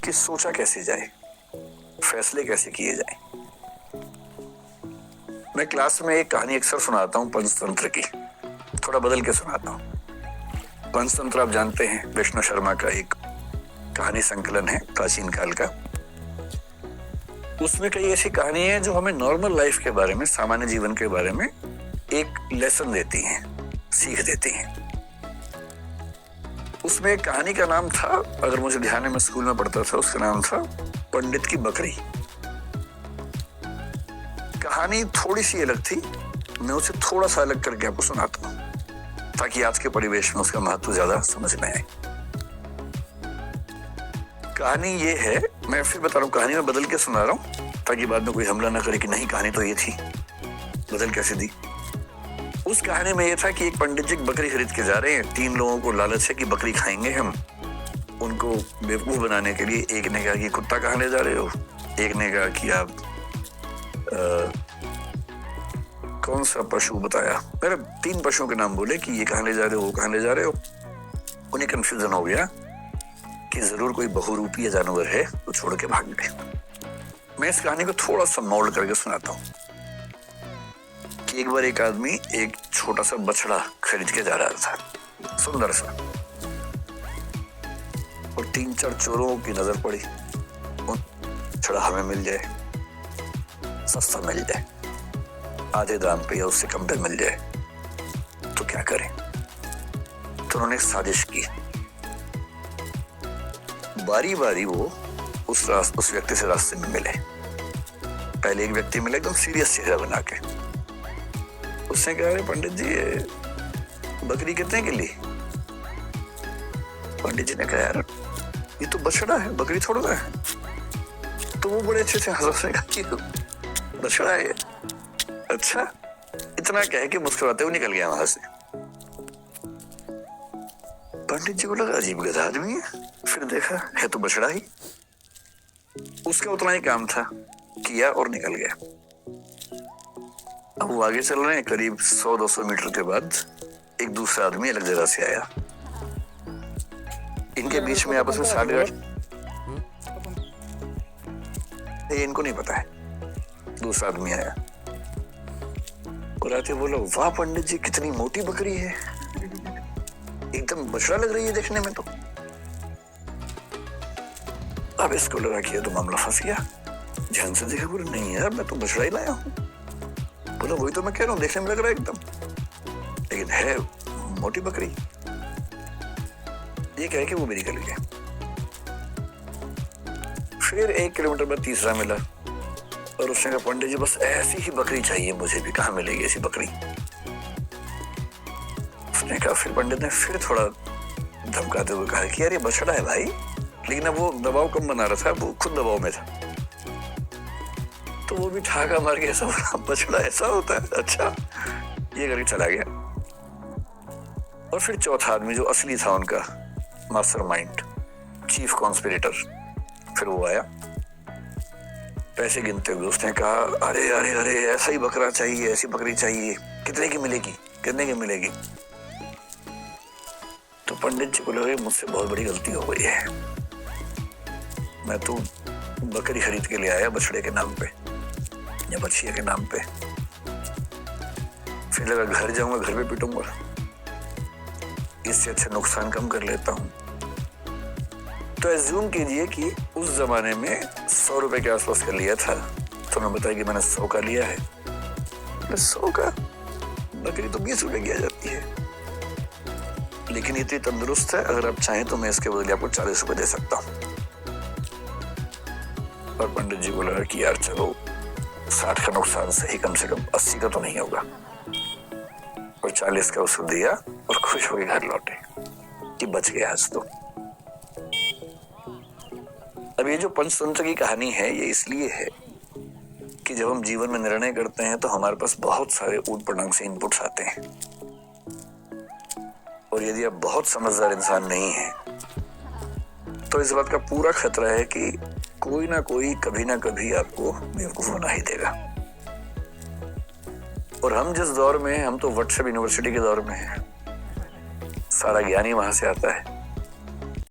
कि सोचा कैसे जाए, फैसले कैसे किए जाए। मैं क्लास में एक कहानी अक्सर सुनाता हूँ पंचतंत्र की, थोड़ा बदल के सुनाता हूँ। पंचतंत्र आप जानते हैं, विष्णु शर्मा का एक कहानी संकलन है प्राचीन काल का। उसमें कई ऐसी कहानी है जो हमें नॉर्मल लाइफ के बारे में, सामान्य जीवन के बारे में एक लेसन देती हैं, सीख देती हैं। उसमें एक कहानी का नाम था, अगर मुझे ध्यान है, मैं स्कूल में पढ़ता था, उसका नाम था पंडित की बकरी। कहानी थोड़ी सी अलग थी, मैं उसे थोड़ा सा अलग करके आपको सुनाता हूँ ताकि आज के परिवेश में उसका महत्व ज्यादा समझ में आए। कहानी ये है, मैं फिर बता रहा हूँ, कहानी में बदल के सुना रहा हूँ ताकि बाद में कोई हमला ना करे कि नहीं कहानी तो ये थी, बदल कैसे दी। उस कहानी में ये था कि एक पंडित जी बकरी खरीद के जा रहे हैं। 3 लोगों को लालच है कि बकरी खाएंगे हम। उनको बेवकूफ बनाने के लिए एक ने कहा कि कुत्ता कहाँ ले जा रहे हो, एक ने कहा कि आप कौन सा पशु बताया, मेरे 3 पशुओं के नाम बोले कि ये कहाँ ले जा रहे हो, वो कहाँ ले जा रहे हो। उन्हें कंफ्यूजन हो गया कि जरूर कोई बहुरूपीय जानवर है, तो छोड़ के भाग गए। मैं इस कहानी को थोड़ा सा मोल्ड करके सुनाता हूँ कि एक बार एक आदमी एक छोटा सा बछड़ा खरीद के जा रहा था, सुंदर सा, और 3-4 चोरों की नजर पड़ी, बछड़ा हमें मिल जाए, सस्ता मिल जाए, आधे दाम पे या उससे कम पे मिल जाए तो क्या करें। तो उन्होंने साजिश की। बारी बारी वो उस व्यक्ति से रास्ते में मिले। पहले एक व्यक्ति मिले एकदम सीरियस चेहरा बना के। उसने कहा, अरे पंडित जी, ये बकरी कितने की ली? पंडित जी ने कहा, यार ये तो बछड़ा है, बकरी थोड़ा है। तो वो बड़े अच्छे से हंसने का कि बछड़ा है, अच्छा, इतना कह के मुस्कुराते हुए निकल गया वहां से। पंडित जी को लगा अजीब गधा आदमी है, फिर देखा है तो बछड़ा ही। उसका उतना ही काम था, किया और निकल गया। अब वो आगे चल रहे हैं, करीब 100-200 मीटर के बाद एक दूसरा आदमी अलग जगह से आया। इनके बीच में आपस में 60 इनको नहीं पता है। दूसरा आदमी आया और आते बोला, वाह पंडित जी, कितनी मोटी बकरी है, एकदम बछड़ा लग रही है देखने में तो। अब इसको लगा कि तो मामला फंस गया। ध्यान से देखा, बोला नहीं यार, मैं तो बछड़ा ही लाया हूं। बोला वही तो मैं कह रहा हूं, देखने में लग रहा है एकदम, लेकिन है मोटी बकरी। ये कह के वो भी निकल गया। फिर 1 किलोमीटर बाद तीसरा मिला और उसने कहा, पंडित जी बस ऐसी ही बकरी चाहिए मुझे भी, कहाँ मिलेगी ऐसी बकरी? उसने कहा, फिर पंडित ने फिर थोड़ा धमकाते हुए कहा कि यार ये बछड़ा है भाई, लेकिन अब वो दबाव कम बना रहा था, वो खुद दबाव में था। तो वो भी ठाका मार के ऐसा बोला, बछड़ा ऐसा होता है, अच्छा, ये करके चला गया। और फिर चौथा आदमी जो असली था उनका मास्टरमाइंड, चीफ कॉन्स्पिरेटर, फिर वो आया पैसे गिनते हुए। उसने कहा, अरे अरे अरे, ऐसा ही बकरा चाहिए, ऐसी बकरी चाहिए, कितने की मिलेगी, कितने की मिलेगी? तो पंडित जी बोले, मुझसे बहुत बड़ी गलती हो गई है, मैं तो बकरी खरीद के ले आया बछड़े के नाम पे या बछिया के नाम पे। फिर लगा घर जाऊंगा, घर पे पीटूंगा, इससे अच्छा नुकसान कम कर लेता हूं। तो एज्यूम कीजिए कि उस जमाने में 100 रुपए के आसपास का लिया था, तो मैं बताया कि मैंने 100 का लिया है। 100 का बकरी तो 20 रुपए की आ जाती है, लेकिन इतनी तंदुरुस्त है, अगर आप चाहें तो मैं इसके बदले आपको 40 रुपए दे सकता हूँ। और पंडित जी बोला कि यार चलो, 60 का नुकसान सही, कम से कम 80 का तो नहीं होगा। और 40 का उसको दिया और खुश होकर घर लौटे कि बच गया आज तो। अब ये जो पंचतंत्र की कहानी है, ये इसलिए है कि जब हम जीवन में निर्णय करते हैं तो हमारे पास बहुत सारे ऊट पटांग से इनपुट्स आते हैं, और यदि आप बहुत समझदार इंसान नहीं हैं तो इस बात का पूरा खतरा है कि कोई ना कोई कभी ना कभी आपको बेवकूफ बना ही देगा। और हम जिस दौर में हैं, हम तो व्हाट्सएप यूनिवर्सिटी के दौर में हैं, सारा ज्ञान ही वहां से आता है।